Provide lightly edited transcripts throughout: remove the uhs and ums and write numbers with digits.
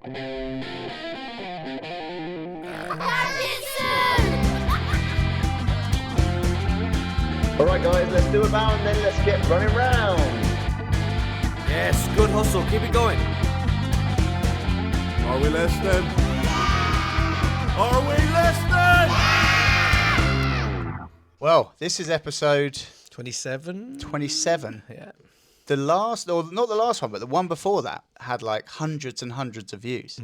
Alright guys, let's do a bow and then let's get running round. Yes, good hustle. Keep it going. Are we listening? Are we listening? Well, this is episode 27. 27. Yeah. The last, or not the last one, but the one before that had like hundreds and hundreds of views. So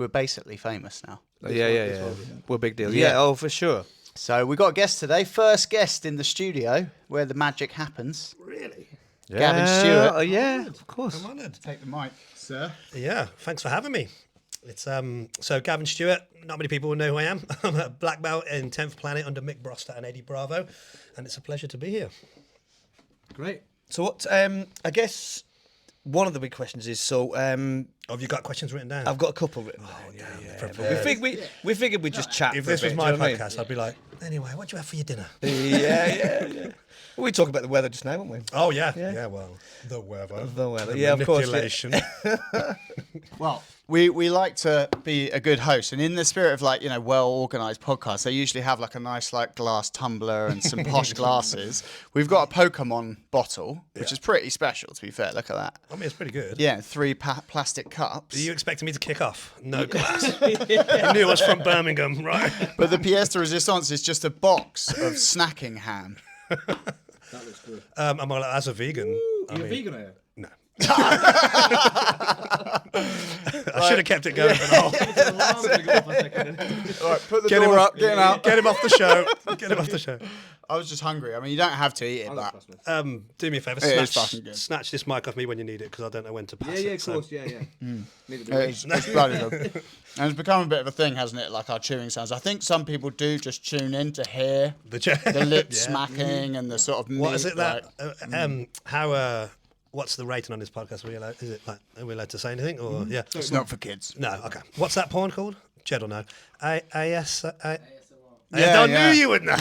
we're basically famous now. Yeah. We're a big deal. Yeah. Yeah, oh, for sure. So we got a guest today, first guest in the studio where the magic happens. Really? Gavin Stewart. Oh, yeah, of course. I'm honoured. Take the mic, sir. Yeah, thanks for having me. It's so Gavin Stewart. Not many people will know who I am. I'm a black belt in 10th Planet under Mick Broster and Eddie Bravo, and it's a pleasure to be here. Great. So what? I guess one of the big questions is Have you got questions written down? I've got a couple written down. We figured we'd just chat. If for a this was bit, my do you know what I mean? podcast, I'd be like, anyway, what do you have for your dinner? Yeah. We talk about the weather just now, won't we? Oh yeah. Well, the weather. The yeah, of course. Manipulation. Well, we like to be a good host, and in the spirit of like, well organised podcasts, they usually have like a nice like glass tumbler and some posh glasses. We've got a Pokemon bottle, which is pretty special, to be fair. Look at that. I mean, it's pretty good. Yeah, 3 plastic cups. Are you expecting me to kick off? No glass. You knew I was from Birmingham, right? But the pièce de résistance is just a box of snacking ham. That looks good. As a vegan. You're a vegan, are you? No. I should have kept it going for the whole. All right, put the door up, get him out. Get him off the show. Get him off the show. I was just hungry. I mean, you don't have to eat it, but Do me a favour. It is fucking good. Snatch this mic off me when you need it, because I don't know when to pass it. Yeah, of course, yeah. Need to it's bloody good. And it's become a bit of a thing, hasn't it? Like our chewing sounds. I think some people do just tune in to hear the lip smacking and the sort of meat. What is it that? like- What's the rating on this podcast? Are we allowed to say anything? Or yeah, It's not for kids. no. Okay. What's that porn called? Jed will know. I Yeah, knew you would know.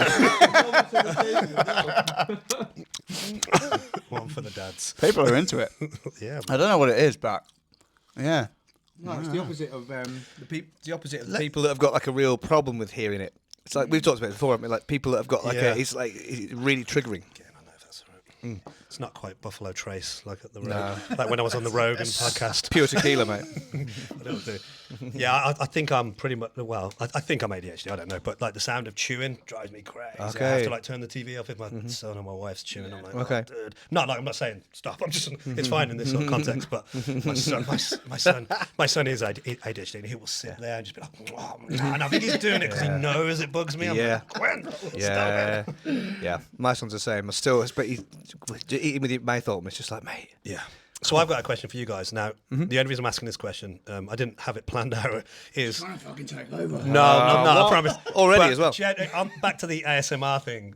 One for the dads. People are into it. Yeah. I don't know what it is, but yeah. No, it's the opposite of the opposite of the people that have got like a real problem with hearing it. It's like we've talked about it before. I mean, like people that have got like it's really triggering. I don't know if that's right. It's not quite Buffalo Trace like at the Rogan. Like when I was on the Rogan podcast. Pure tequila, mate. That'll do. Yeah, I think I'm pretty much, well, I think I'm ADHD, I don't know, but like the sound of chewing drives me crazy. I have to like turn the TV off if my son or my wife's chewing. I'm like, oh, dude. No, like I'm not saying stop. I'm just, it's fine in this sort of context, but my son is ADHD and he will sit there and just be like, oh, and I think he's doing it because he knows it bugs me. I'm like, Gwen, stop it. Yeah. My son's the same. But he's eating with your mouth open. It's just like, mate. Yeah. So I've got a question for you guys. Now, the only reason I'm asking this question, I didn't have it planned out, is... trying to fucking take over. No, I promise. Already But as well. Jed, back to the ASMR thing.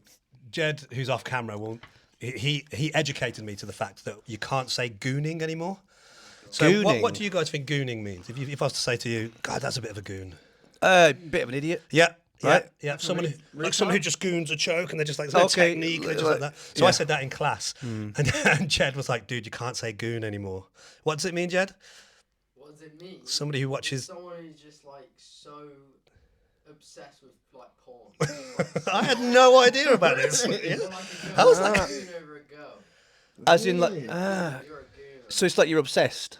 Jed, who's off camera, he educated me to the fact that you can't say gooning anymore. So Gooning? what do you guys think gooning means? If I was to say to you, God, that's a bit of a goon. Bit of an idiot. Yeah. Right. Yeah, someone who just goons a choke and they're just like, there's no technique, they're just like that. So I said that in class, and Jed was like, dude, you can't say goon anymore. What does it mean, Jed? What does it mean? Somebody who watches... Someone who's just like so obsessed with like porn. I had no idea about this. How was that? Over a girl. As in like, You're a goon. so it's like you're obsessed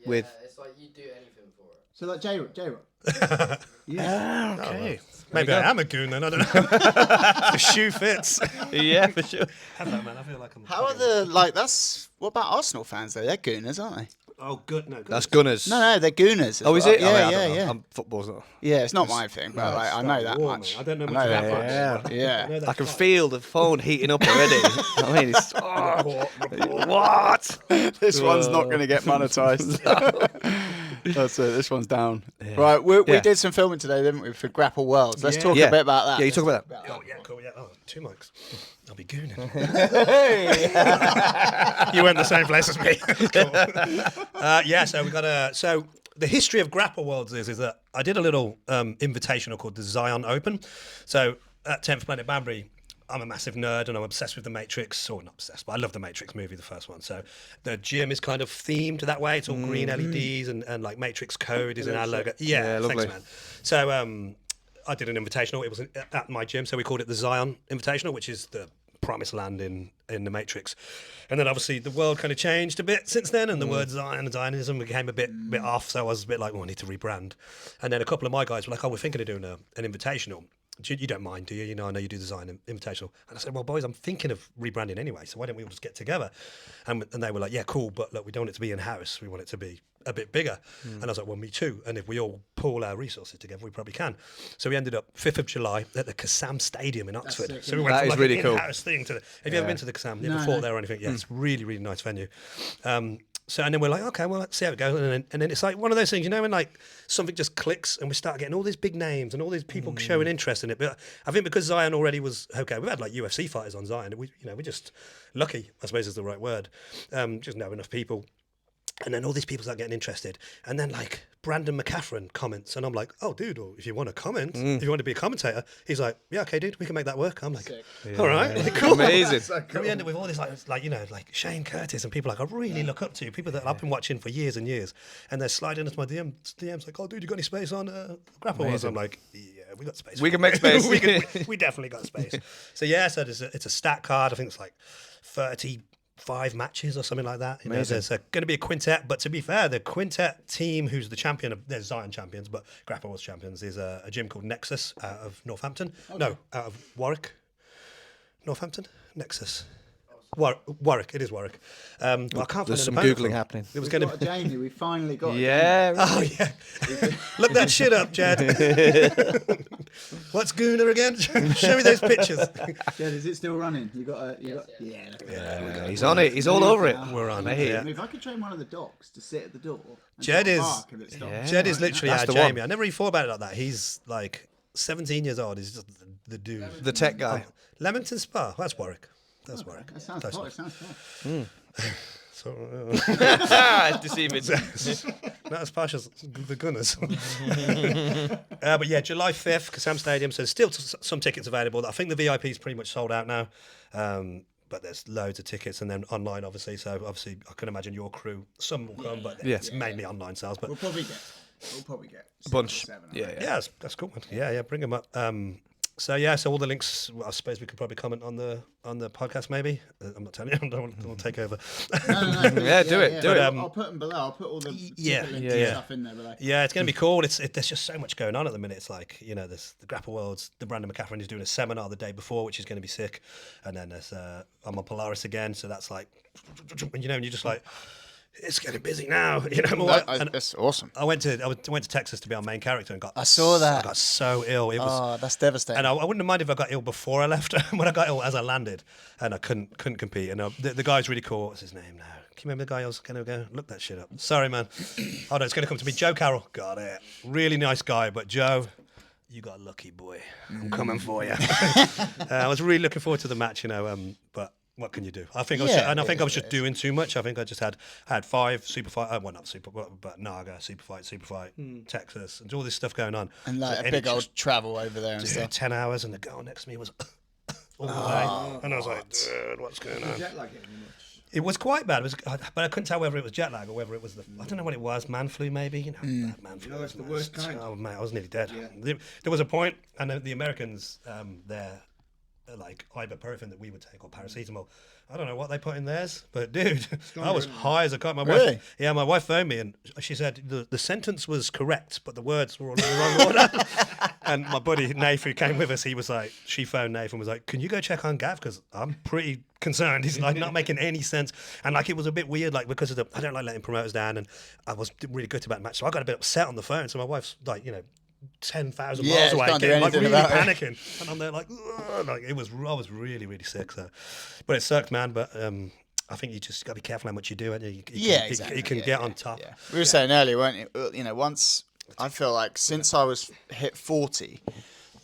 with... Yeah, it's like you do anything for it. So like J-Rock. Okay. Maybe I am a goon then, I don't know. The shoe fits. Yeah, for sure. Have that, man. I feel like I'm... How are what about Arsenal fans though? They're gooners, aren't they? Oh, good. No, good. That's Gunners. No, they're gooners. Oh, is it? Yeah. Football's not. Yeah, it's not my thing, but like, I know that much. I don't know much about that. Yeah. I can feel the phone heating up already. I mean, it's... what? This one's not going to get monetized. That's it. This one's down. Yeah. Right, we did some filming today, didn't we, for Grapple Worlds? Let's talk a bit about that. Yeah, you talk about that. Oh, yeah, cool. Yeah. Oh, 2 mics. I'll be gooning. Hey! You went the same place as me. Cool. So we got So the history of Grapple Worlds is that I did a little invitational called the Zion Open. So at 10th Planet Banbury, I'm a massive nerd and I'm obsessed with The Matrix, or not obsessed, but I love The Matrix movie, the first one. So the gym is kind of themed that way. It's all green LEDs and like Matrix code is in our logo. Yeah, lovely. thanks, man. So I did an invitational. It was at my gym, so we called it the Zion Invitational, which is the promised land in The Matrix. And then obviously the world kind of changed a bit since then, and the word Zion and Zionism became a bit off. So I was a bit like, I need to rebrand. And then a couple of my guys were like, we're thinking of doing an invitational. You don't mind, do you? I know you do the Zion Invitational. And I said, well, boys, I'm thinking of rebranding anyway, so why don't we all just get together? And they were like, yeah, cool, but look, we don't want it to be in-house. We want it to be a bit bigger. And I was like, well, me too. And if we all pool our resources together, we probably can. So we ended up 5th of July at the Kassam Stadium in Oxford. sick, So we went that from is like really an cool. in-house thing to have you ever been to the Kassam? You ever fought there or anything? Yeah, it's really, really nice venue. So and then we're like, okay, well, let's see how it goes. And then it's like one of those things, when like something just clicks and we start getting all these big names and all these people showing interest in it. But I think because Zion already was okay, we've had like UFC fighters on Zion. We're just lucky, I suppose is the right word. Just know enough people. And then all these people start getting interested. And then like Brandon McCaffrey comments. And I'm like, oh, dude, well, if you want to comment, if you want to be a commentator, he's like, yeah, okay, dude, we can make that work. I'm like, all right, cool. Amazing. And we end up with all this like Shane Curtis and people like I really look up to, people that I've been watching for years and years. And they're sliding into my DMs like, oh, dude, you got any space on Grapple Worlds? I'm like, yeah, we got space. We can make space. we definitely got space. So yeah, so it's a stat card. I think it's like 35 matches or something like that. There's going to be a quintet, but to be fair, the quintet team who's the champion of, there's Zion champions, but Grapple Worlds champions is a gym called Nexus out of Northampton. No, out of Warwick. Northampton? Nexus. Warwick, it is Warwick. I can't find There's some an opponent Googling for it. happening. It was We've going got to. Jamie. We finally got Yeah. Oh yeah, look that shit up, Jed. What's Gooner again? Show me those pictures. Jed, is it still running? Yeah, he's on it. He's all over it. We're on Mate. it. I mean, if I could train one of the docs to sit at the door. And Jed sort of is- bark if it stops. Yeah. Jed is literally That's our the Jamie. one. I never really thought about it like that. He's like 17 years old. He's just the dude. The tech guy. Leamington Spa. That's Warwick. That's Warwick. That sounds Close hot. enough. It sounds hot. So, It's deceiving. not as posh as the Gunners. But yeah, July 5th, Kassam Stadium. So there's still some tickets available. I think the VIP is pretty much sold out now. But there's loads of tickets and then online, obviously. So obviously, I can imagine your crew, some will come, but it's mainly online sales. But We'll probably get six Bunch. or seven, I Yeah, think. yeah. that's cool. Man. Yeah, bring them up. So all the links. Well, I suppose we could probably comment on the podcast. Maybe I'm not telling you. I don't want to take over. No. Yeah, do it. But, it. I'll put them below. I'll put all the ticket links and stuff in there below. Yeah, it's going to be cool. There's just so much going on at the minute. It's like there's the Grapple Worlds. The Brandon McCaffrey is doing a seminar the day before, which is going to be sick. And then there's I'm on Polaris again, so that's like, and you're just like, it's getting busy now. And That's awesome. I went to Texas to be our main character and I saw that. I got so ill. It was. Oh, that's devastating. And I wouldn't have minded if I got ill before I left. When I got ill as I landed, and I couldn't compete. And the guy's really cool. What's his name now? Can you remember the guy I was going to go? Look that shit up. Sorry, man. Oh no, it's going to come to me. Joe Carroll. Got it. Really nice guy, but Joe, you got lucky, boy. I'm coming for you. I was really looking forward to the match, but. What can you do? I think I was just doing too much. I think I just had 5 super fight. Well, not super, but Naga, super fight, Texas, and all this stuff going on. And like So- a big it old just- travel over there and Dude, stuff. 10 hours, and the girl next to me was all the way, and I was like, dude, what's going on? Jet lag getting you much. It was quite bad. But I couldn't tell whether it was jet lag or whether it was I don't know what it was. Man flu, maybe. Bad man flu. It's the worst kind. Oh man, I was nearly dead. Yeah. There was a point, and the Americans, like ibuprofen that we would take or paracetamol. I don't know what they put in theirs, but dude, I was high as a kite. My Really? wife phoned me and she said the sentence was correct, but the words were all in the wrong order. And my buddy Nath, who came with us, she phoned Nath and was like, "Can you go check on Gav? Because I'm pretty concerned. He's like not making any sense." And like it was a bit weird, like because of I don't like letting promoters down, and I was really good about the match, so I got a bit upset on the phone. So my wife's like, 10,000 miles away, can't do getting like anything really about it. panicking, and I'm there like I was really, really sick. So, but it sucked, man. But I think you just got to be careful how much you do, and you can get on top. Yeah. We were saying earlier, weren't you? Once I feel like since I was hit 40,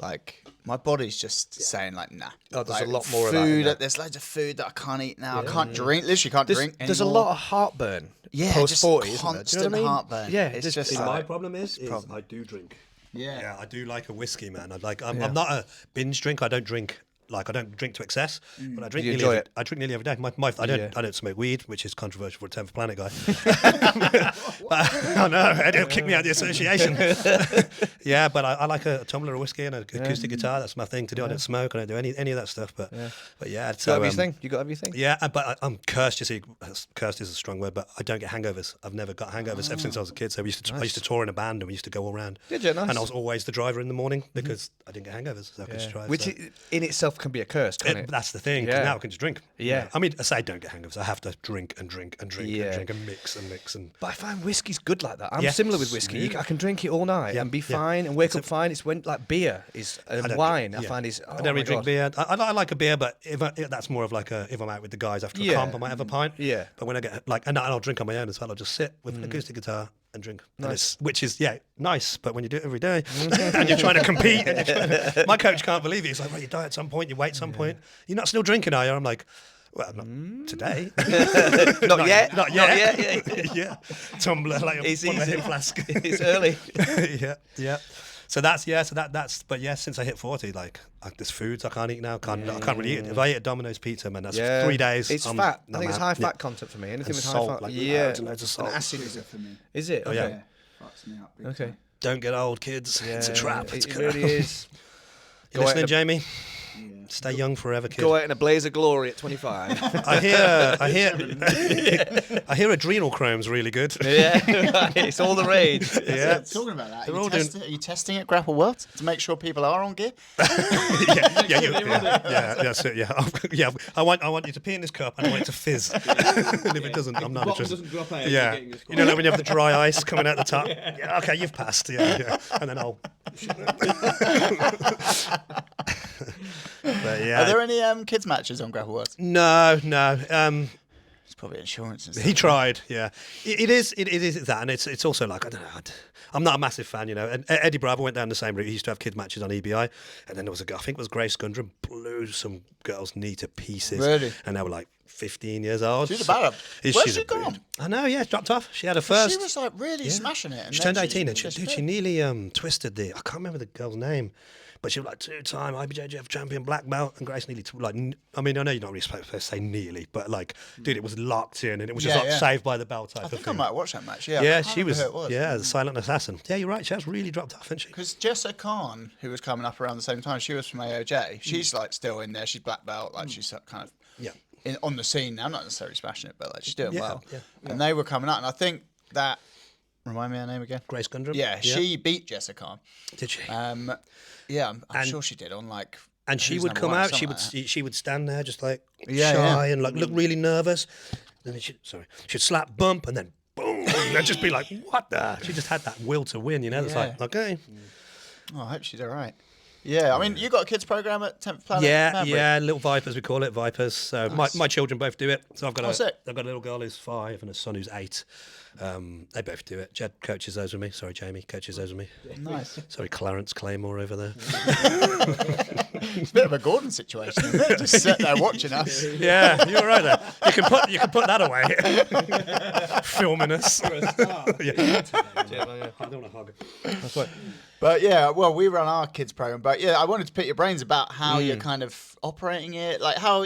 like my body's just saying like, nah. Oh, there's like, a lot more of that in food. there. There's loads of food that I can't eat now. I can't drink. Literally can't drink There's a anymore. lot of heartburn. Yeah, post just 40, isn't there? Do you know constant what I mean? heartburn. Yeah, it's just- just See, My like, problem is problem. I do drink. Yeah. Yeah, I do like a whiskey, man. I'm not a binge drink. I don't drink Like I don't drink to excess, but I drink You nearly enjoy every, it? I drink nearly every day. I don't smoke weed, which is controversial for a 10th Planet guy. But I know Eddie'll kick me out of the association. Yeah, but I like a tumbler of whiskey and an acoustic guitar. That's my thing to do. I don't smoke. I don't do any of that stuff. But yeah, You got everything? You got everything? Yeah, but I'm cursed. You see, cursed is a strong word, but I don't get hangovers. I've never got hangovers ever since I was a kid. So I used to tour in a band, and we used to go all around. Did you? Nice. And I was always the driver in the morning because I didn't get hangovers. So I could just drive. Which in itself can be a curse, can't it? That's the thing. 'Cause Yeah. now I can just drink. Yeah. I mean, I say I don't get hangovers. I have to drink and drink and drink Yeah. and drink and mix and mix and. But I find whiskey's good like that. I'm Yeah. similar with whiskey. I can drink it all night and be fine and wake up fine. It's when like beer is and wine. I find is. I don't really drink beer. I like a beer, but if that's more of like if I'm out with the guys after a comp, I might have a pint. Yeah. But when I get and I'll drink on my own as well. I'll just sit with an acoustic guitar and drink. Nice. Which is nice. But when you do it every day and you're trying to compete, my coach can't believe it. He's like, well, you die at some point, you wait at some point. You're not still drinking, are you? I'm like, well, not today. Not yet. Not yet. Yeah. Tumbler like It's one of the easy. hip flask. It's early. Yeah. So that's but since I hit 40, like there's foods I can't eat now. I can't really eat it. If I eat a Domino's pizza, man, that's 3 days. It's I'm fat. I out. think it's high fat content for me. Anything And with salt, high fat, like loads and loads of salt. And acid. Sugar for me. Is it? Oh, Okay. Yeah, fucks me up. big Okay. time. Don't get old, kids. It's a trap. It really is. You Go out listening, in a- Jamie? Stay young forever, kid. Go out in a blaze of glory at 25. I hear adrenal chrome's really good. Yeah, it's all the rage. Yeah. Talking about that, They're all doing- Are you testing at Grapple Worlds to make sure people are on gear? Yeah, that's it. Yeah. I want you to pee in this cup and I want it to fizz. And if it doesn't, I'm not interested. doesn't drop out. Yeah, you know, like when you have the dry ice coming out the top. Yeah, okay, you've passed. Yeah, and then I'll. But yeah, Are there any kids matches on Grapple Worlds? no. It's probably insurance and stuff. He tried. Yeah, it is that, and it's also like I don't know. I'm not a massive fan, you know. And Eddie Bravo went down the same route. He used to have kid matches on EBI, and then there was a guy, I think it was Grace Gundrum, blew some girl's knee to pieces. Really? And they were like 15 years old. She's a bad. Where's She's she a gone? breed. I know, yeah, dropped off. She had her first. She was like really smashing it. And She then turned 18 and just she nearly twisted I can't remember the girl's name, but she was like 2-time IBJJF champion black belt, and Grace nearly I mean, I know you're not really supposed to say nearly, but like, dude, it was locked in and it was just like saved by the bell type I of think I thing. might watch that match. Yeah, Yeah, I can't she was. remember who it Yeah, the silent assassin. Yeah, you're right. She has really dropped off, hasn't she? Because Jessa Khan, who was coming up around the same time, she was from AOJ. She's like still in there. She's black belt. Like she's kind of on the scene now. Not necessarily smashing it, but like she's doing well. Yeah. And they were coming out, and I think that. Remind me her name again. Grace Gundrum. Yeah, she beat Jessa Khan. Did she? Yeah, I'm sure she did on like. And she Who's would Number come One or out. She something would she would stand there just like Yeah, shy yeah. and like look really nervous. Then she'd slap bump and then boom. And they'd just be like, what the? She just had that will to win, you know. It's like, okay. Oh, I hope she's all right. Yeah, I mean, you got a kids program at 10th Planet Banbury? Yeah, little Vipers, we call it, Vipers. So my children both do it. So I've got sick. I've got a little girl who's 5 and a son who's 8. They both do it. Jed coaches those with me. Sorry, Jamie coaches those with me. Nice. Sorry, Clarence Claymore over there. It's a bit of a Gordon situation, isn't it? Just sit there watching us. Yeah, you're right there. You can put that away. Filming us. Yeah. I don't want to hug. That's right. But yeah, well, we run our kids program. But yeah, I wanted to pick your brains about how you're kind of operating it. Like how,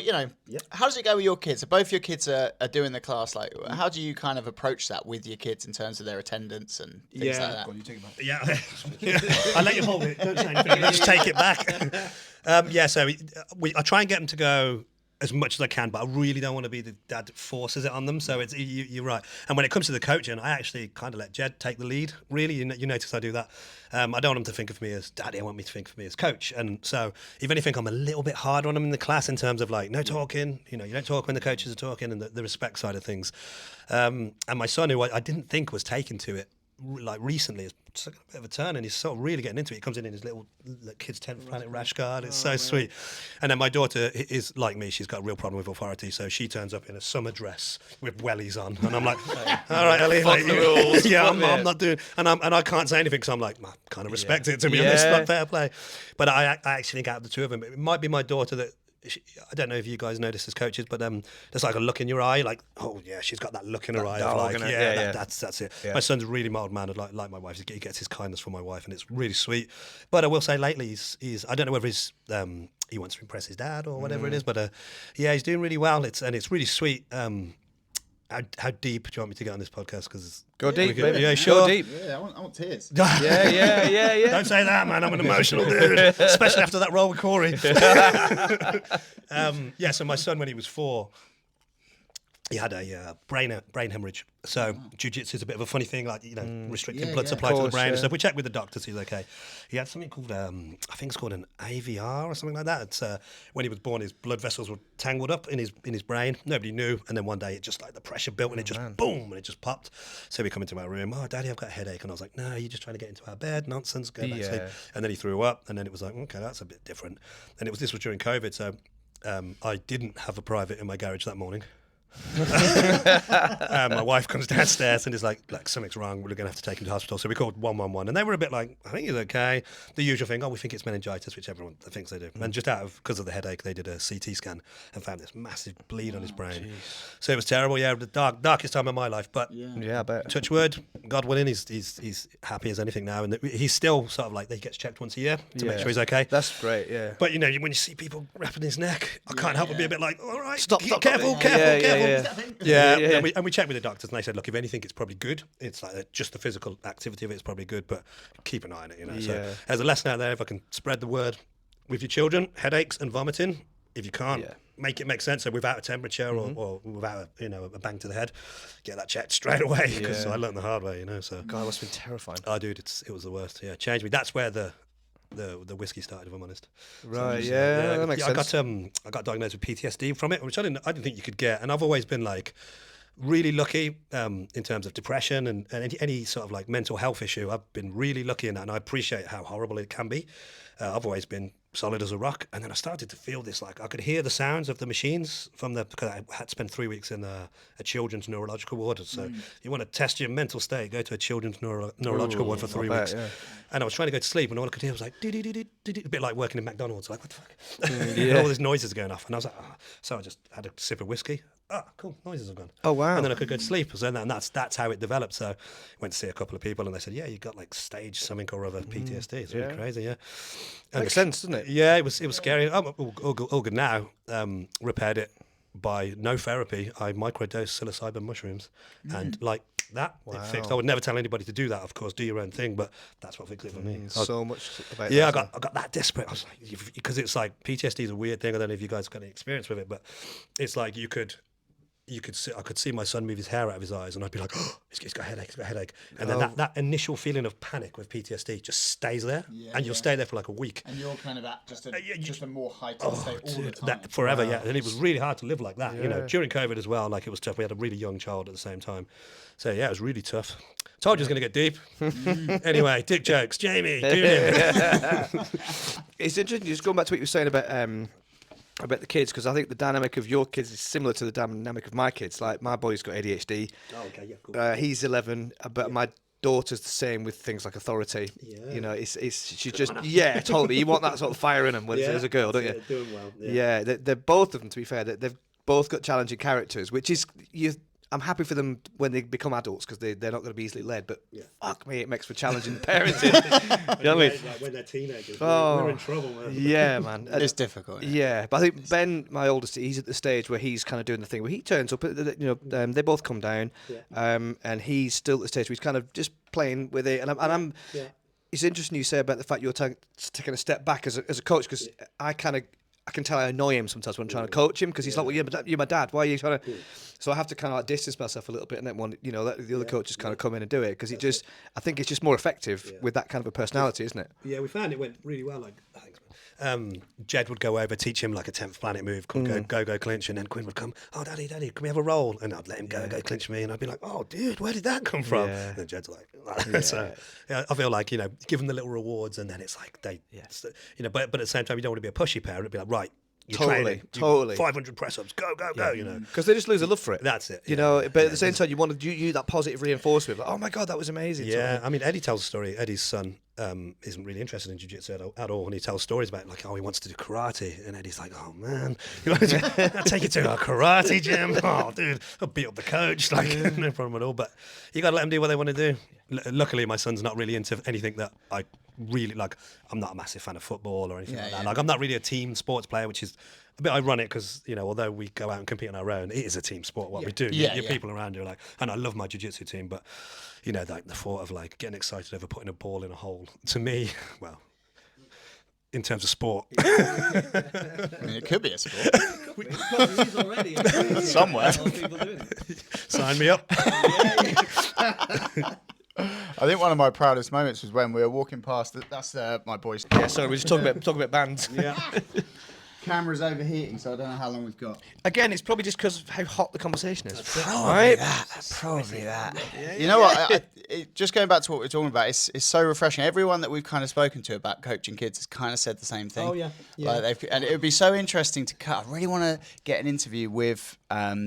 how does it go with your kids? So both your kids are doing the class. Like, how do you kind of approach that with your kids in terms of their attendance and things like that? Yeah. I let you hold it. Don't say anything. Just take it back. So I try and get them to go as much as I can, but I really don't want to be the dad that forces it on them. So it's you're right. And when it comes to the coaching, I actually kind of let Jed take the lead. Really, you notice I do that. I don't want him to think of me as daddy. I want me to think of me as coach. And so if anything, I'm a little bit harder on him in the class in terms of like no talking. You don't talk when the coaches are talking, and the respect side of things. And my son, who I didn't think was taken to it, like recently, has took a bit of a turn, and he's sort of really getting into it. He comes in his little kid's 10th Planet rash guard. It's so sweet. And then my daughter is like me. She's got a real problem with authority, so she turns up in a summer dress with wellies on, and I'm like, all right, Ellie, like, the rules. yeah, I'm not doing, and I can't say anything because I'm like, I kind of respect it, to be honest, not fair play. But I actually think out of the two of them, it might be my daughter that. I don't know if you guys notice as coaches, but there's like a look in your eye, like, oh yeah, she's got that look in her eye of like, that's it. Yeah. My son's really mild-mannered, like my wife. He gets his kindness from my wife, and it's really sweet. But I will say, lately, he's I don't know whether he's he wants to impress his dad or whatever it is. But yeah, he's doing really well. It's really sweet. How deep do you want me to get on this podcast? Because go deep, baby. Yeah, sure. Go deep. Yeah, I want tears. Yeah. Don't say that, man. I'm an emotional dude, especially after that role with Corey. Yeah, so my son, when he was 4, he had a brain hemorrhage. So jiu-jitsu is a bit of a funny thing, like, restricting blood supply to the brain and stuff. We checked with the doctors, he's okay. He had something called, I think it's called an AVR or something like that. It's when he was born, his blood vessels were tangled up in his brain. Nobody knew. And then one day it just like the pressure built and it just boom, and it just popped. So we come into my room, oh, Daddy, I've got a headache. And I was like, no, you're just trying to get into our bed. Nonsense, go back to sleep. And then he threw up, and then it was like, okay, that's a bit different. And this was during COVID, so I didn't have a private in my garage that morning. My wife comes downstairs and is like something's wrong, we're gonna have to take him to hospital. So we called 111 and they were a bit like, I think he's okay, the usual thing, we think it's meningitis, which everyone thinks they do. And just because of the headache, they did a CT scan and found this massive bleed on his brain. Geez. So it was terrible. The darkest time of my life, but I bet. Touch wood, God willing, he's happy as anything now, and he's still sort of like, he gets checked once a year to make sure he's okay. That's great. But when you see people wrapping his neck, I can't help but be a bit like, all right, stop, careful. Yeah. And we checked with the doctors and they said, look, if anything, it's probably good. It's like just the physical activity of it is probably good, but keep an eye on it, So there's a lesson out there, if I can spread the word with your children, headaches and vomiting, if you can't make it make sense, so without a temperature or without a bang to the head, get that checked straight away, because I learned the hard way, so. God, it must have been terrifying. Oh, dude, it was the worst. Yeah, changed me. That's where the whiskey started, if I'm honest. Right, that makes sense. I got diagnosed with PTSD from it, which I didn't think you could get, and I've always been like really lucky in terms of depression and any sort of like mental health issue. I've been really lucky in that, and I appreciate how horrible it can be. I've always been solid as a rock, and then I started to feel this, like I could hear the sounds of the machines because I had spent 3 weeks in a children's neurological ward. So you want to test your mental state, go to a children's neurological ward for 3 weeks. And I was trying to go to sleep, and all I could hear was like a bit like working in McDonald's, like what the fuck, and all these noises going off, and I was like, so I just had a sip of whiskey. Cool, noises have gone. Oh wow! And then I could go to sleep. So then that's how it developed. So I went to see a couple of people, and they said, "Yeah, you got like stage something or other PTSD." It's really crazy, And makes sense, doesn't it? Yeah, it was scary. I'm all good now. Repaired it by no therapy. I microdosed psilocybin mushrooms, and like that, it fixed. I would never tell anybody to do that. Of course, do your own thing, but that's what fixed it for me. So much about I got that desperate. I was like, because it's like PTSD is a weird thing. I don't know if you guys got any experience with it, but it's like I could see my son move his hair out of his eyes, and I'd be like, oh, he's got a headache. And then that initial feeling of panic with PTSD just stays there, and you'll stay there for like a week. And you're kind of at just a more heightened state all the time. That forever, And it was really hard to live like that, during COVID as well. Like, it was tough. We had a really young child at the same time. So, it was really tough. Told you it was going to get deep. Anyway, dick jokes. Jamie, tune in. It's interesting, just going back to what you were saying about the kids, because I think the dynamic of your kids is similar to the dynamic of my kids. Like, my boy's got ADHD. Oh, okay, yeah, cool. He's 11, but my daughter's the same with things like authority. Yeah. She's just totally. You want that sort of fire in them as a girl, don't you? Doing well. Yeah, they're both of them. To be fair, they've both got challenging characters, which is I'm happy for them when they become adults, because they're not going to be easily led. But fuck me, it makes for challenging parenting. You know what I mean? Like when they're teenagers, we're in trouble, man. Yeah, man. It's difficult. Yeah, but I think Ben, my oldest, he's at the stage where he's kind of doing the thing where he turns up. They both come down, and he's still at the stage where he's kind of just playing with it. And I'm. It's interesting you say about the fact you're taking a step back as a coach, because I can tell I annoy him sometimes when I'm trying to coach him, because he's like, well, you're my dad. Why are you trying to? So I have to kind of like distance myself a little bit, and then let the other coaches kind of come in and do it, because I think it's just more effective with that kind of a personality, isn't it? Yeah, we found it went really well. Like, thanks, man. Jed would go over, teach him like a 10th planet move, go clinch, and then Quinn would come, oh, daddy, can we have a roll? And I'd let him go clinch me, and I'd be like, oh, dude, where did that come from? And then Jed's like, so I feel like, give them the little rewards, and then it's like but at the same time, you don't want to be a pushy parent. It'd be like, right, Totally. 500 press-ups, go, because they just lose a love for it. That's it. But at the same time, you want to use that positive reinforcement. Like, oh my God, that was amazing. Yeah, I mean, Eddie tells a story. Eddie's son isn't really interested in jiu-jitsu at all, and he tells stories about like, he wants to do karate, and Eddie's like, oh man, I'll take you to a karate gym. Oh dude, I'll beat up the coach, like no problem at all. But you got to let them do what they want to do. luckily my son's not really into anything that I really like. I'm not a massive fan of football or anything like that. Like I'm not really a team sports player, which is a bit ironic because, you know, although we go out and compete on our own, it is a team sport, what we do. Your people around you are like, and I love my jiu-jitsu team, but, you know, like the thought of like getting excited over putting a ball in a hole, to me, well, in terms of sport. I mean, it could be a sport. It probably is already. Somewhere. Sign me up. I think one of my proudest moments was when we were walking past. That's my boys. Yeah, sorry, we're just talking about bands. Yeah. Camera's overheating, so I don't know how long we've got. Again, it's probably just because of how hot the conversation is. Probably that. You know what? Just going back to what we're talking about, it's so refreshing. Everyone that we've kind of spoken to about coaching kids has kind of said the same thing. Oh, yeah. Like and it would be so interesting to cut. I really want to get an interview with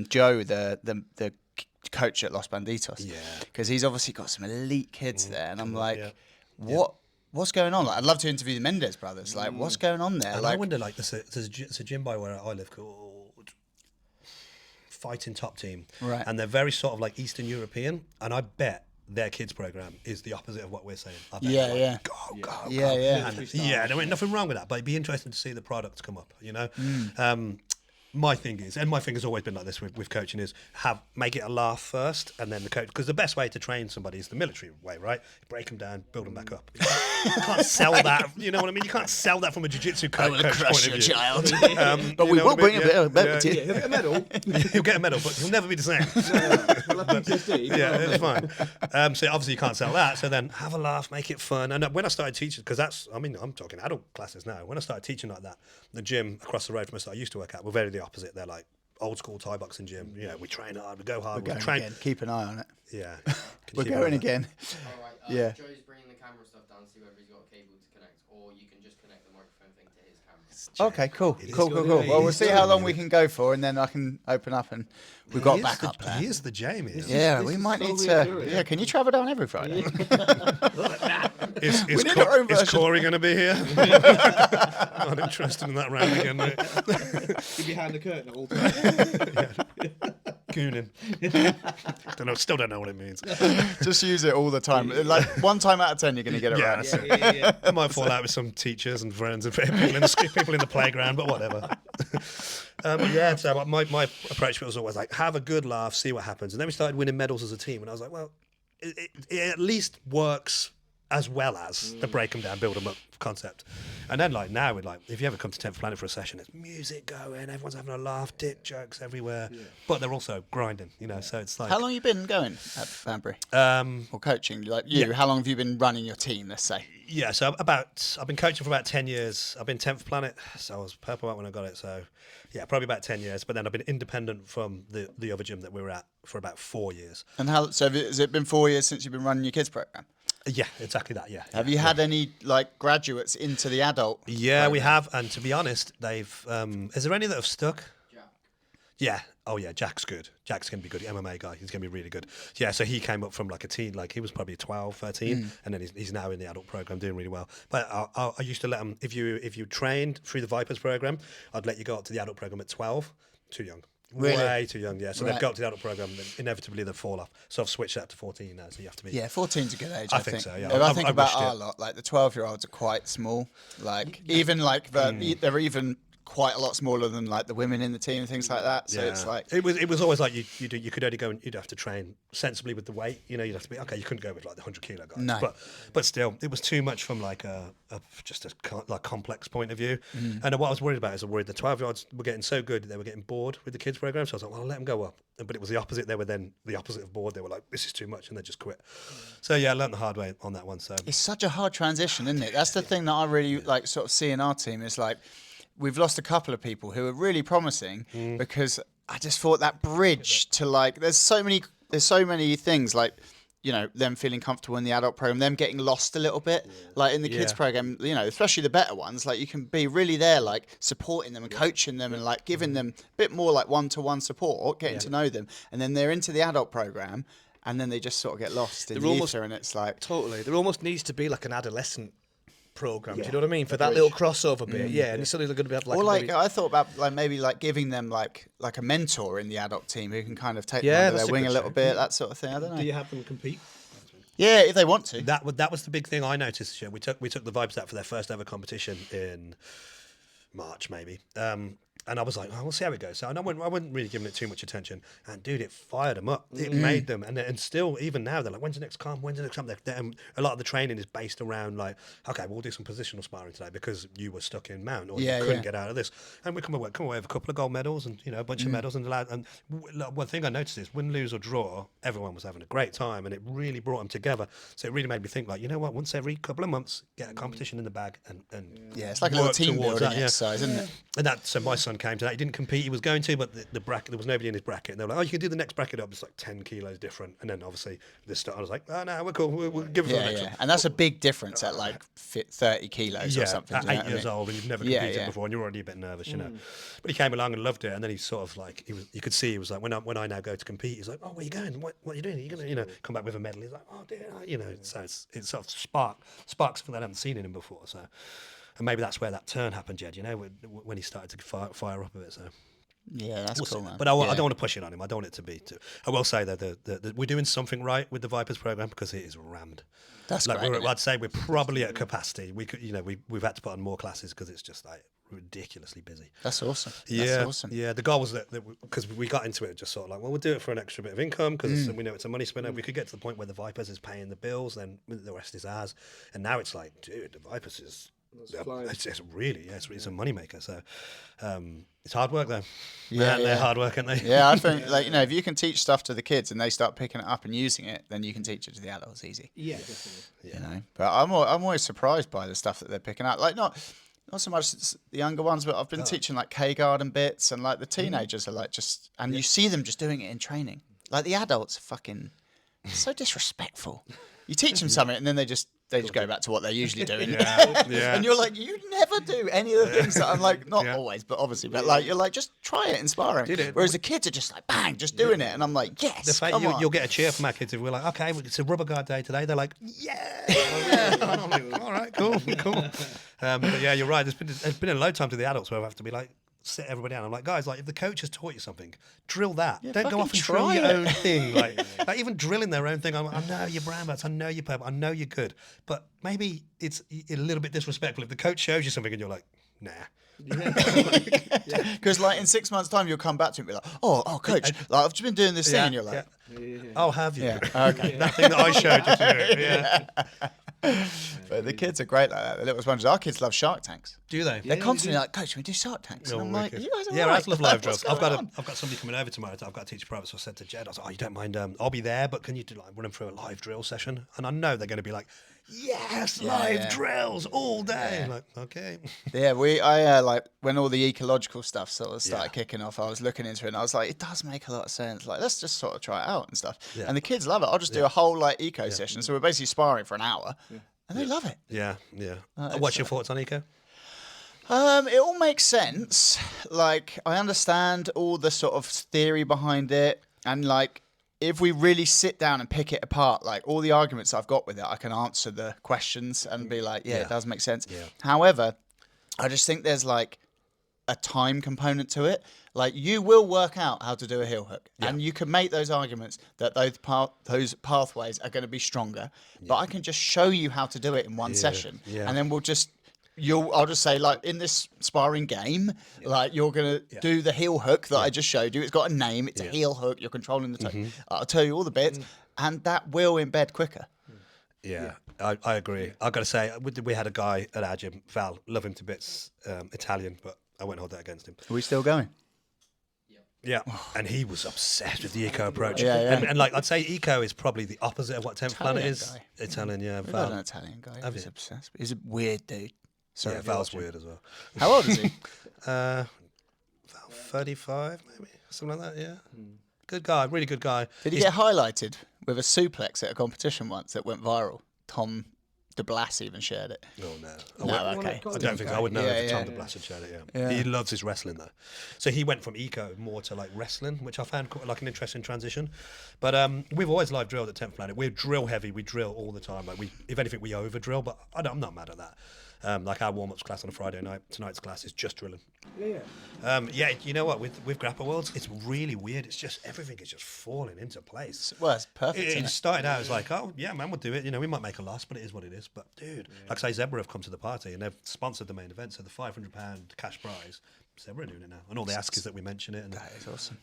Joe, the coach at Los Banditos. Yeah. Because he's obviously got some elite kids there, and I'm like, what's going on? Like, I'd love to interview the Mendes brothers. Like, what's going on there? And like, I wonder, like, there's a gym by where I live called Fighting Top Team. Right. And they're very sort of like Eastern European. And I bet their kids program is the opposite of what we're saying. I bet they're like, Go. And there ain't nothing wrong with that, but it'd be interesting to see the products come up, you know? My thing is, and my thing has always been like this with coaching, is make it a laugh first, and then the coach. Because the best way to train somebody is the military way, right? Break them down, build them back up. You can't sell that. You know what I mean? You can't sell that from a jiu-jitsu coach point of view. child. But we will bring a bit of to you. He'll get a medal. He'll get a medal, but he'll never be the same. He'll have PTSD. Yeah, it's fine. So obviously you can't sell that. So then have a laugh, make it fun. And when I started teaching, because I'm talking adult classes now. When I started teaching like that, the gym across the road from us that I used to work at were very the opposite. They're like old school Thai boxing gym. You know, we train hard, we go hard, we train. Again. Keep an eye on it. Yeah, We're going again. All right, Yeah. Joe's bringing the camera stuff down, see whether he's got a cable to connect, or you can just connect the microphone thing to his camera. Okay, cool. Well, we'll see how long we can go for, and then I can open up, and we've got backup plan. He is the Jamie. Yeah, we might need to. Yeah, can you travel down every Friday? Is need our own version. Corey going to be here? Not interested in that round again, mate. He'd behind the curtain at all times. Gooning. Still don't know what it means. Just use it all the time. Like 1 time out of 10, you're going to get it right. Yeah. I might fall out with some teachers and friends and people in the playground, but whatever. So my approach was always like, have a good laugh, see what happens. And then we started winning medals as a team, and I was like, well, it at least works as well as the break them down, build them up concept. And then like now, with like, if you ever come to 10th Planet for a session, it's music going, everyone's having a laugh, dick jokes everywhere, but they're also grinding, you know. So it's like, How long have you been going at Banbury? Or coaching? Like you, how long have you been running your team, let's say? Yeah, so I've been coaching for about 10 years. I've been 10th Planet, so I was purple belt when I got it. So yeah, probably about 10 years. But then I've been independent from the other gym that we were at for about 4 years. And has it been 4 years since you've been running your kids program? Yeah, exactly that. Yeah. Have you had any like graduates into the adult? Yeah, we have. And to be honest, they've. Is there any that have stuck? Jack. Yeah. Oh yeah, Jack's good. Jack's going to be good. MMA guy. He's going to be really good. Yeah, so he came up from like a teen, like he was probably 12, 13, and then he's now in the adult program doing really well. But I used to let him, if you trained through the Vipers program, I'd let you go up to the adult program at 12. Too young. Really? Way too young, yeah. So they've Right. got up to the adult program, and then inevitably they'll fall off. So I've switched that to 14 now, so you have to be... Yeah, 14's a good age, I I think so, yeah. If I I've- think I've about rushed our it. lot, like the 12-year-olds are quite small. Like even like they're even quite a lot smaller than like the women in the team and things like that. So it's like it was always like you could only go and you'd have to train sensibly with the weight. You know, you'd have to be okay. You couldn't go with like the 100 kilo guys. No. But still, it was too much from like just a complex point of view. And what I was worried about is I worried the 12-year-olds were getting so good they were getting bored with the kids program. So I was like, well, I'll let them go up. But it was the opposite. They were then the opposite of bored. They were like, this is too much, and they just quit. So yeah, I learned the hard way on that one. So it's such a hard transition, isn't it? That's the thing that I really like sort of see in our team is like we've lost a couple of people who are really promising because I just thought that bridge to like there's so many things like, you know, them feeling comfortable in the adult program, them getting lost a little bit, like in the kids program, you know, especially the better ones, like you can be really there, like supporting them and coaching them and like giving them a bit more like one-to-one support, getting to know them. And then they're into the adult program and then they just sort of get lost in the ether and it's like... Totally. There almost needs to be like an adolescent program. Do you know what I mean? For that little crossover bit. Yeah, and it's suddenly going to have like... Or like, maybe... I thought about like maybe like giving them like a mentor in the adult team who can kind of take them under their wing a little bit, that sort of thing. I don't know. Do you have them compete? Yeah, if they want to. That was the big thing I noticed this year. We took the Vipers out for their first ever competition in March, maybe. And I was like, we'll see how it goes. So I wasn't really giving it too much attention. And dude, it fired them up. It made them. And still, even now, they're like, when's the next comp? When's the next comp? A lot of the training is based around like, okay, we'll do some positional sparring today because you were stuck in mount or you couldn't get out of this. And we come away with a couple of gold medals and, a bunch of medals. And one thing I noticed is win, lose or draw, everyone was having a great time and it really brought them together. So it really made me think like, you know what, once every couple of months, get a competition in the bag and it's like a little team building exercise, isn't it? And so my son came to that. He didn't compete. He was going to, but the bracket, there was nobody in his bracket. And they were like, oh, you can do the next bracket up. It's like 10 kilos different. And then obviously this start, I was like, oh, no, we're cool. We'll give it the next one. And that's a big difference at like 30 kilos or something. At 8 years old and you've never competed before and you're already a bit nervous, But he came along and loved it. And then he's sort of like, you could see he was like, when I now go to compete, he's like, oh, where are you going? What are you doing? Are you going to, come back with a medal? He's like, oh, dear. So it's sort of sparks something I haven't seen in him before. So. And maybe that's where that turn happened, Jed, when he started to fire up a bit. So. Yeah, that's cool, man. But I don't want to push it on him. I don't want it to be too. I will say that we're doing something right with the Vipers program because it is rammed. That's like great. I'd say we're probably at capacity. We could, we've had to put on more classes because it's just like ridiculously busy. That's awesome. Yeah, the goal was that because we got into it just sort of like, well, we'll do it for an extra bit of income because we know it's a money spinner. We could get to the point where the Vipers is paying the bills, then the rest is ours. And now it's like, dude, the Vipers is. It's really, it's a moneymaker. So it's hard work though. They're hard work, aren't they? Yeah, I think if you can teach stuff to the kids and they start picking it up and using it, then you can teach it to the adults easy. Yeah, definitely. But I'm always surprised by the stuff that they're picking up. Like not so much the younger ones, but I've been teaching like K-guard and bits, and like the teenagers are like just, and you see them just doing it in training. Like the adults are fucking so disrespectful. You teach them something and then they just go back to what they're usually doing. And you're like, you never do any of the things that I'm like, not always, but obviously, but like, you're like, just try it in sparring. Whereas the kids are just like, bang, just doing it. And I'm like, yes, the fact you'll get a cheer from our kids if we're like, okay, it's a rubber guard day today. They're like, yeah. And I'm like, all right, cool. But yeah, you're right. There's been a load of time to the adults where I have to be like, sit everybody down. I'm like, guys, like if the coach has taught you something, drill that. Don't go off and drill your own thing. Like even drilling their own thing. I know you're brown belts. I know you're purple. I know you're good. But maybe it's a little bit disrespectful if the coach shows you something and you're like, nah. Because like in 6 months' time, you'll come back to him and be like, oh, coach, like I've just been doing this thing, and you're like, oh, have you? Yeah. Okay. That thing that I showed you to. Yeah. But the kids are great like that. The little sponges. Our kids love Shark Tanks. Do they? They're constantly like, coach, can we do Shark Tanks? And I'm like, you guys are I right. love live drills. What's going on? I've got somebody coming over tomorrow. I've got to teach private. So I said to Jed, I was like, oh, you don't mind? I'll be there, but can you do like run them through a live drill session? And I know they're going to be like, yes, live drills all day. I'm like, okay. Yeah, I like when all the ecological stuff sort of started kicking off, I was looking into it and I was like, it does make a lot of sense. Like, let's just sort of try it out and stuff. Yeah. And the kids love it. I'll just do a whole like eco session. So we're basically sparring for an hour. Yeah. And they love it. Yeah. What's your thoughts on eco? It all makes sense. Like, I understand all the sort of theory behind it. And like, if we really sit down and pick it apart, like all the arguments I've got with it, I can answer the questions and be like, it does make sense. Yeah. However, I just think there's like a time component to it. Like you will work out how to do a heel hook and you can make those arguments that those pathways are going to be stronger, but I can just show you how to do it in one session and then I'll just say like in this sparring game, like you're going to do the heel hook that I just showed you. It's got a name. It's a heel hook. You're controlling the toe. I'll tell you all the bits and that will embed quicker. Yeah. I agree. I've got to say, we had a guy at our gym, Val, love him to bits, Italian, but I won't hold that against him. Are we still going? Yeah, and he was obsessed with the eco approach. Yeah. And like I'd say, eco is probably the opposite of what 10th Planet is. Guy. Italian, yeah. Val. An Italian guy. He's obsessed. He's a weird dude. Sorry, Val's weird as well. How old is he? Val, 35 maybe, something like that. Yeah, good guy, really good guy. Did he get highlighted with a suplex at a competition once that went viral? Tom DeBlas even shared it. Oh no. Okay. I don't think so. I would know if Tom DeBlas had shared it. Yeah. He loves his wrestling though, so he went from eco more to like wrestling, which I found quite, like an interesting transition. But we've always live drilled at 10th Planet. We're drill heavy. We drill all the time. Like if anything, we over drill. But I'm not mad at that. Like our warm-ups class on a Friday night. Tonight's class is just drilling. Yeah. You know what? With Grapple Worlds, it's really weird. It's just everything is just falling into place. Well, it's perfect. It started out as like, oh yeah, man, we'll do it. You know, we might make a loss, but it is what it is. But dude, like I say, Zebra have come to the party and they've sponsored the main event, so the £500 cash prize. Zebra are doing it now, and all they ask is that we mention it. And that is awesome.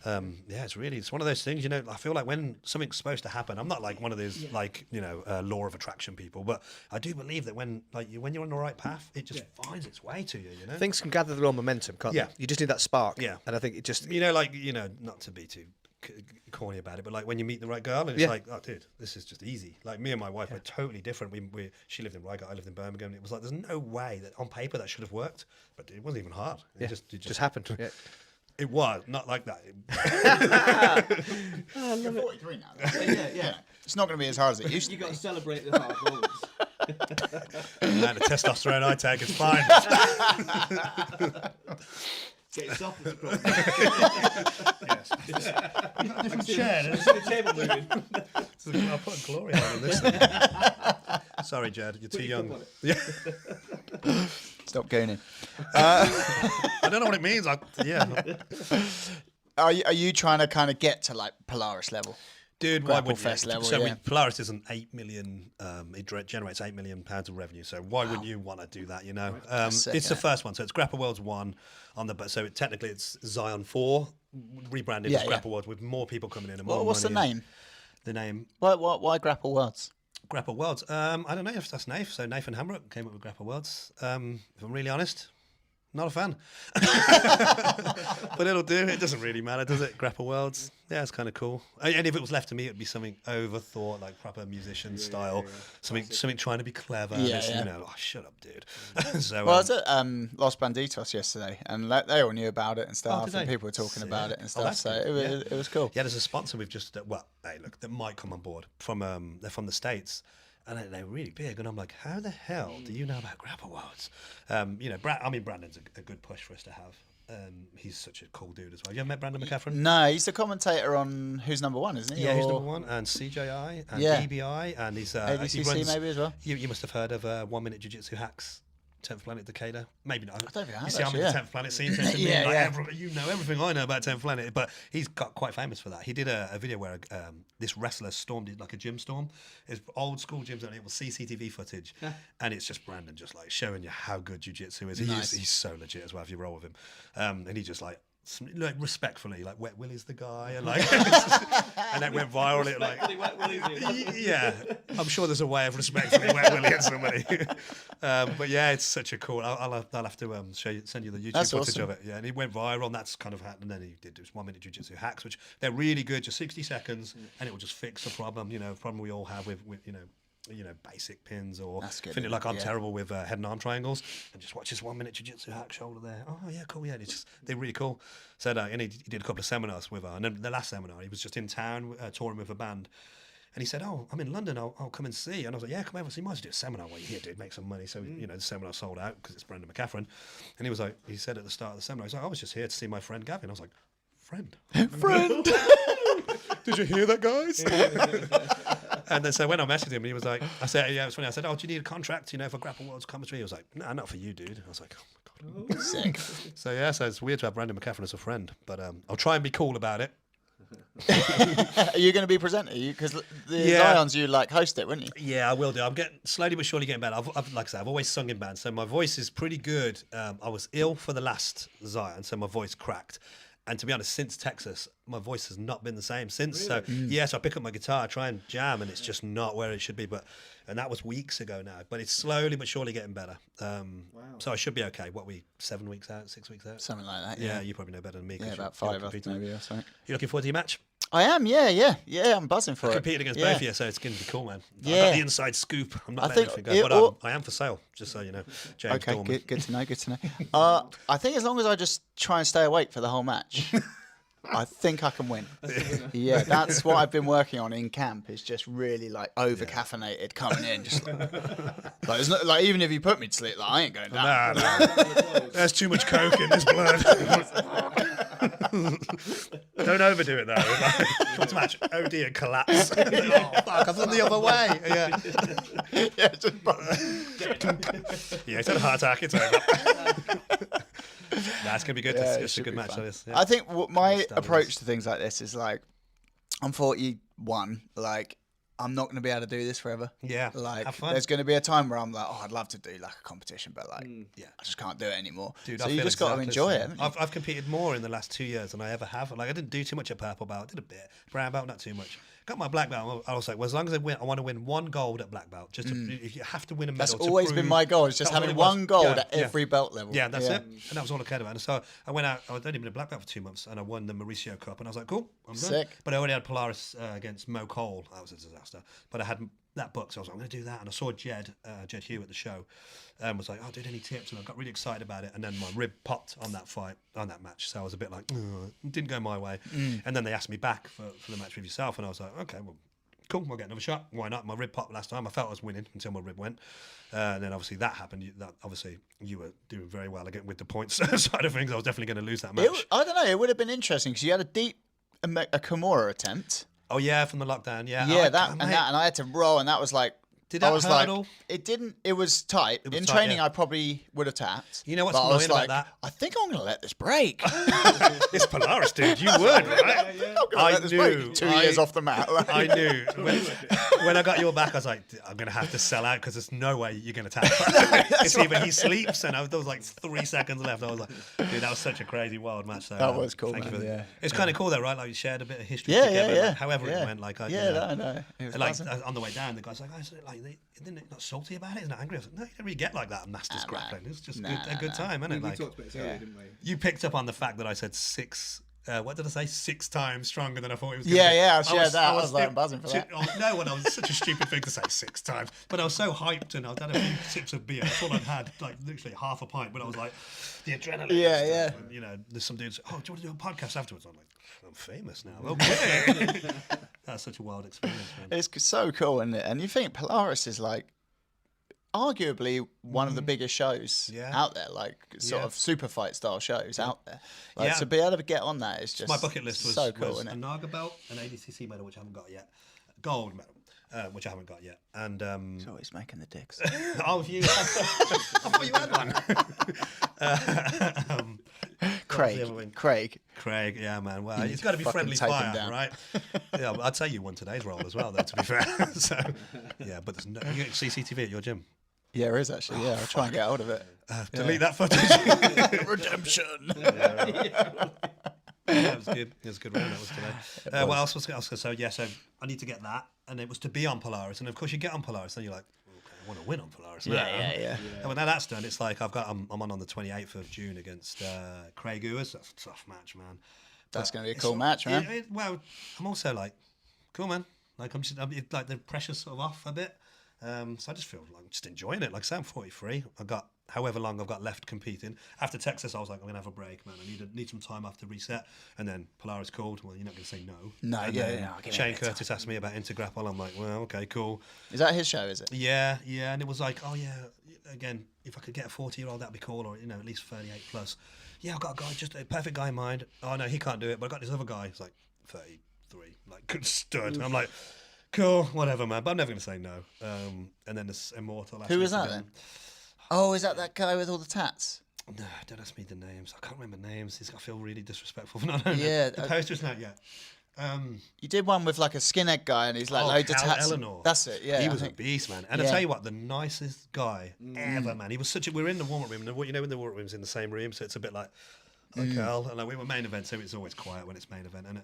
yeah, it's one of those things. You know, I feel like when something's supposed to happen, I'm not like one of those like law of attraction people, but I do believe that when you're on the right path, it just finds its way to you. You know, Things can gather their own momentum, can't Yeah. they? You just need that spark. Yeah. And I think it just... not to be too corny about it, but like when you meet the right girl and it's like, oh dude, this is just easy. Like me and my wife were totally different. She lived in Reigate, I lived in Birmingham. It was like, there's no way that on paper that should have worked, but it wasn't even hard. It just happened. Yeah. It was not like that. You're 43 now. Yeah. It's not going to be as hard as it used to You be. got to celebrate the hard moments. Man, the testosterone I take is fine. Getting soft as a problem. Different chair. The table moving. I'll put a glory hole in this thing. Sorry, Jed, you're too young. Yeah, Stop going in. I don't know what it means. Are you trying to kind of get to like Polaris level? Dude, why Grapple would Fest level, So yeah. Polaris is an 8 million. It generates £8 million of revenue. So why wouldn't you want to do that? You know, sick, it's the first one. So it's Grapple Worlds 1 on the. So technically it's Zion 4 rebranded as Grapple Worlds with more people coming in and more What's the money. name? The name Why Grapple Worlds? Grapple Worlds. I don't know if that's Nath. So Nathan Hamrock came up with Grapple Worlds. If I'm really honest, not a fan. But it'll do. It doesn't really matter, does it? Grapple Worlds. Yeah, it's kind of cool. And if it was left to me, it'd be something overthought, like proper musician style. Something trying to be clever. You know, oh, shut up, dude. So, Well, I was at Los Banditos yesterday, and they all knew about it and stuff, did and they? people were talking about it and stuff. that's So good. it was cool. Yeah, there's a sponsor we've just hey, look, that might come on board from they're from the States. And they're really big, and I'm like, how the hell do you know about Grapple Worlds? Brandon's a good push for us to have. He's such a cool dude as well. You ever met Brandon McCaffrey? No, he's the commentator on Who's Number One, isn't he? Yeah, he's Or number one, and CJI, and Yeah. BBI, and he's ADCC he runs, maybe as well. You must have heard of 1 Minute Jiu-Jitsu Hacks. 10th Planet Decatur, maybe not. I don't think I have, You see, I'm in actually, the 10th Planet scene. So to me, Yeah, like, yeah. you know everything I know about 10th Planet, but he's got quite famous for that. He did a video where this wrestler stormed it like a gym storm. It's old school gyms, and it was CCTV footage, and it's just Brandon just like showing you how good jiu-jitsu is. He's so legit as well if you roll with him, and he just like respectfully, like Wet Willie's the guy, and like, and that went viral. It like, yeah, I'm sure there's a way of respectfully Wet Willie at somebody. But yeah, it's such a cool. I'll have to send you the YouTube That's footage awesome. of it. Yeah, and it went viral. And that's kind of and then he did this 1 Minute Jiu-Jitsu Hacks, which they're really good, just 60 seconds, and it will just fix a problem. You know, problem we all have with basic pins or feeling like I'm terrible with head and arm triangles, and just watch this 1 minute jiu-jitsu hack shoulder there. Oh yeah, cool. Yeah, they're really cool. So and he did a couple of seminars with her, and then the last seminar he was just in town touring with a band, and he said, "Oh, I'm in London. I'll come and see." And I was like, "Yeah, come over. So you might as well do a seminar while you're here, dude. Make some money." So the seminar sold out because it's Brendan McCaffrey, and he was like, he said at the start of the seminar, he's like, "I was just here to see my friend Gavin." I was like, "Friend." Did you hear that, guys? And then so when I messaged him, he was like, I said, yeah, it was funny. I said, "Oh, do you need a contract, for Grapple Worlds commentary?" He was like, "Nah, not for you, dude." I was like, "Oh my god." Sick. So yeah, so it's weird to have Brandon McCaffrey as a friend, but I'll try and be cool about it. Are you going to be presenting? Because the Zions, you like host it, wouldn't you? Yeah, I will do. I'm slowly but surely getting better. Like I said, I've always sung in bands, so my voice is pretty good. I was ill for the last Zion, so my voice cracked. And to be honest, since Texas, my voice has not been the same since. Really? So, so I pick up my guitar, try and jam, and it's just not where it should be. And that was weeks ago now. But it's slowly but surely getting better. So I should be okay. 7 weeks out, 6 weeks out? Something like that, Yeah, you probably know better than me. Yeah, about 5 maybe or something. You looking forward to your match? I am, yeah. I'm buzzing for I it. competed against both of you, so it's going to be cool, man. Yeah. I've got the inside scoop. I'm not letting anything go, but I am for sale, just so you know. James Okay, Dorman. good to know. I think as long as I just try and stay awake for the whole match, I think I can win. Yeah, that's what I've been working on in camp. Is just really like over caffeinated coming in, just like it's not like even if you put me to sleep, like I ain't going down. Nah. There's too much coke in this blood. Don't overdo it though. Try to match OD and collapse. Oh fuck! I've done the other way. Yeah. Yeah, it's had a heart attack. It's over. Nah, it's gonna be good. It's a good match. I think my approach to things like this is like, I'm 41. Like, I'm not going to be able to do this forever. Yeah. Like, have fun. there's going to be a time where I'm like, oh, I'd love to do like a competition, but like, I just can't do it anymore. Dude, so I you feel just got to enjoy it. I've competed more in the last 2 years than I ever have. Like, I didn't do too much at purple belt. I did a bit. Brown belt, not too much. Got my black belt. I was like, well, as long as I win, I want to win one gold at black belt. Just to, if you have to win a medal. That's always been my goal. It's just having one gold at every belt level. Yeah, that's it. And that was all I cared about. And so I went out. I'd only been a black belt for 2 months, and I won the Mauricio Cup. And I was like, cool, I'm done. Sick. But I already had Polaris against Mo Cole. That was a disaster. But I had that book, so I was like, I'm going to do that. And I saw Jed Hugh at the show, and was like, oh, dude, any tips? And I got really excited about it. And then my rib popped on that match. So I was a bit like, it didn't go my way. And then they asked me back for the match with yourself, and I was like, okay, well, cool, we'll get another shot. Why not? My rib popped last time. I felt I was winning until my rib went. And then obviously that happened. Obviously you were doing very well again with the points side of things. I was definitely going to lose that match. I don't know. It would have been interesting because you had a Kimura attempt. Oh yeah, from the lockdown. Yeah. Yeah, and I had to roll, and that was like. Did that hurdle? Like, it didn't. It was tight. In tight, training, yeah. I probably would have tapped. You know what's but annoying I was about like, that? I think I'm going to let this break. It's Polaris, dude. You would, right? I knew. 2 years off the mat. Like. I knew. When I got your back, I was like, I'm going to have to sell out because there's no way you're going to tap. It's either he sleeps, and there was like 3 seconds left. I was like, dude, that was such a crazy, wild match. So, that was cool, thank man. You for Yeah. It's kind of cool, though, right? Like, you shared a bit of history together. Yeah. Like, however it went. Like, I know. It was like, on the way down, the guy's like, isn't it not salty about it? Isn't it angry? I was like, no, you don't really get like that at Masters Grappling. It's just a good time, isn't it? We talked about this earlier, didn't we? You picked up on the fact that I said 6 what did I say? 6 times stronger than I thought it was. I shared that. I was like buzzing for that. No, when I was such a stupid thing to say 6 times, but I was so hyped, and I'd had a few sips of beer. That's all I'd had, like literally half a pint. But I was like, the adrenaline. Yeah. And, you know, there's some dudes. Oh, do you want to do a podcast afterwards? I'm like, I'm famous now. Okay. That's such a wild experience, man. It's so cool, isn't it? And you think Polaris is like arguably one of the biggest shows out there, like sort of super fight style shows out there. Like, to be able to get on that is just my bucket list was so cool, was isn't it? a Naga belt, an ADCC medal, which I haven't got yet, gold medal, which I haven't got yet, and he's always making the dicks. oh, you! I thought you had one. Craig, yeah, man. Well, it's got to be friendly fire, right? Yeah, I'd say you won today's role as well, though. To be fair, so yeah, but there's no you get CCTV at your gym. Yeah, there is actually. Yeah, I'll try and get hold of it. Delete that footage. Redemption. That was good. It was a good round. That was today. What else was going to say? So I need to get that, and it was to be on Polaris, and of course you get on Polaris, and you're like, okay, I want to win on Polaris. Yeah. And when that's done, it's like I'm on the 28th of June against Craig Ewers. That's a tough match, man. That's going to be a cool match, man. Well, I'm also like, cool, man. Like I'm like the pressure's sort of off a bit. So I just feel like I'm just enjoying it. Like I say, I'm 43. I've got however long I've got left competing. After Texas, I was like, I'm gonna have a break, man. I need some time off to reset. And then Polaris called. Well, you're not gonna say no. No, and Shane Curtis asked me about Grapple. I'm like, well, okay, cool. Is that his show? Is it? Yeah. And it was like, oh yeah. Again, if I could get a 40-year-old, that'd be cool, or at least 38 plus. Yeah, I've got a guy, just a perfect guy in mind. Oh no, he can't do it, but I got this other guy. He's like 33, like good stud. And I'm like, cool, whatever, man. But I'm never going to say no. And then this Immortal. Who was that then? Oh, is that guy with all the tats? No, don't ask me the names. I can't remember names. I feel really disrespectful for not knowing. Yeah. The poster's not yet. You did one with like a skinhead guy, and he's like loads of tats. Eleanor. That's it. Yeah, he was a beast, man. And I tell you what, the nicest guy ever, man. He was such a. We were in the warm-up room, and in the warm-up room's in the same room, so it's a bit like, Carl. And like we were main event, so it's always quiet when it's main event, and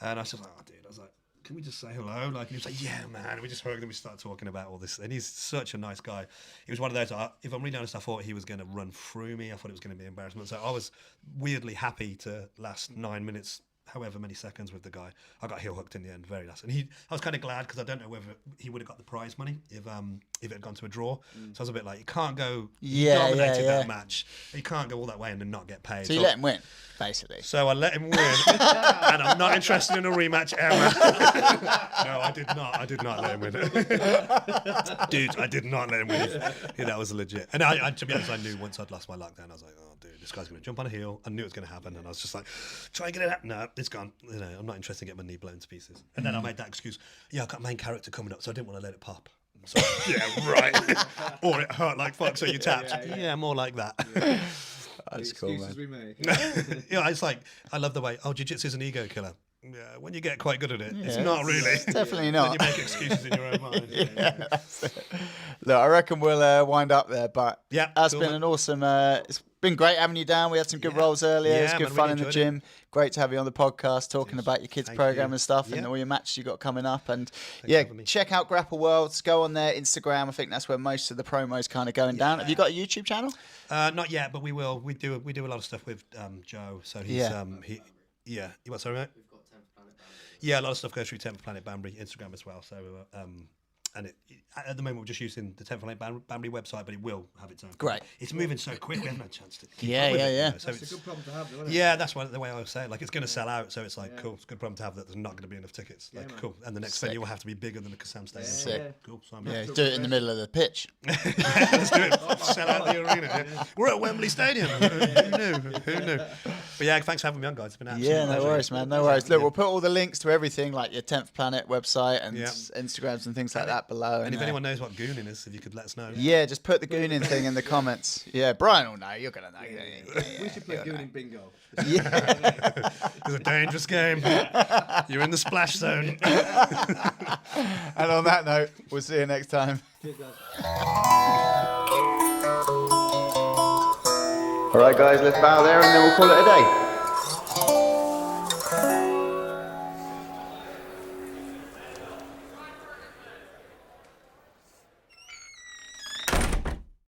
I was just like, oh, dude, I was like, can we just say hello? Like, and he was like, yeah, man. And we just hugged and we started talking about all this. And he's such a nice guy. He was one of those, if I'm really honest, I thought he was going to run through me. I thought it was going to be embarrassment. So I was weirdly happy to last 9 minutes, however many seconds with the guy. I got heel hooked in the end, very last. And I was kind of glad because I don't know whether he would have got the prize money if if it had gone to a draw. So I was a bit like, you can't go. Yeah, dominated that match. You can't go all that way and then not get paid. So you let him win, basically. So I let him win, and I'm not interested in a rematch ever. No, I did not let him win. Dude, I did not let him win. Yeah, that was legit. And I, to be honest, I knew once I'd lost my lockdown, I was like, oh, dude, this guy's going to jump on a heel. I knew it was going to happen, and I was just like, try and get it out. No, it's gone. You know, I'm not interested in getting my knee blown to pieces. And then I made that excuse. Yeah, I've got main character coming up, so I didn't want to let it pop. So, yeah, right. Or it hurt like fuck, so you tapped. Yeah, more like that. That's cool, man. We make. Yeah, it's like, I love the way, jiu-jitsu is an ego killer. Yeah, when you get quite good at it, it's not really. It's definitely not. Then you make excuses in your own mind. That's it. Look, I reckon we'll wind up there, but yeah, that's cool, been man. an awesome. It's been great having you down. We had some good rolls earlier. Yeah, It's good man, fun really in the enjoyed gym. Great to have you on the podcast talking about your kids' Thank program you. and stuff, and Yeah. all your matches you got coming up. And for having me. check out Grapple Worlds. Go on their Instagram. I think that's where most of the promos kind of going down. Have you got a YouTube channel? Not yet, but we will. We do a lot of stuff with Joe. So he's you what, sorry, mate? We've got 10th Planet Banbury. Yeah, a lot of stuff goes through 10th Planet Banbury Instagram as well. So and at the moment we're just using the 10th Planet Banbury website, but it will have its own. Great. It's moving so quick, we haven't had a chance to. keep Yeah, up with yeah, it, you yeah. know, so That's it's, a good problem to have, though, isn't it? yeah, that's the way I would say it. Like, it's going to sell out, so it's like, cool, it's a good problem to have that there's not going to be enough tickets. Like, man. cool. And the next Sick. venue will have to be bigger than the Kassam Stadium. Sick. Cool. So I'm Yeah, in. do it in the middle of the pitch. Let's do it. Sell out the arena. Yeah. We're at Wembley Stadium. Who knew? Who knew? But yeah, thanks for having me on, guys. It's been absolutely Yeah, no worries, man. No worries. Look, we'll put all the links to everything, like your 10th Planet website and Instagrams and things like that below. And if anyone knows what gooning is, if you could let us know. yeah, just put the gooning thing in the comments. Yeah, Brian will know. You're gonna know. We should play Gooning Bingo. It's a dangerous game. You're in the splash zone. And on that note, we'll see you next time. Cheers, guys. All right, guys, let's bow there and then we'll call it a day.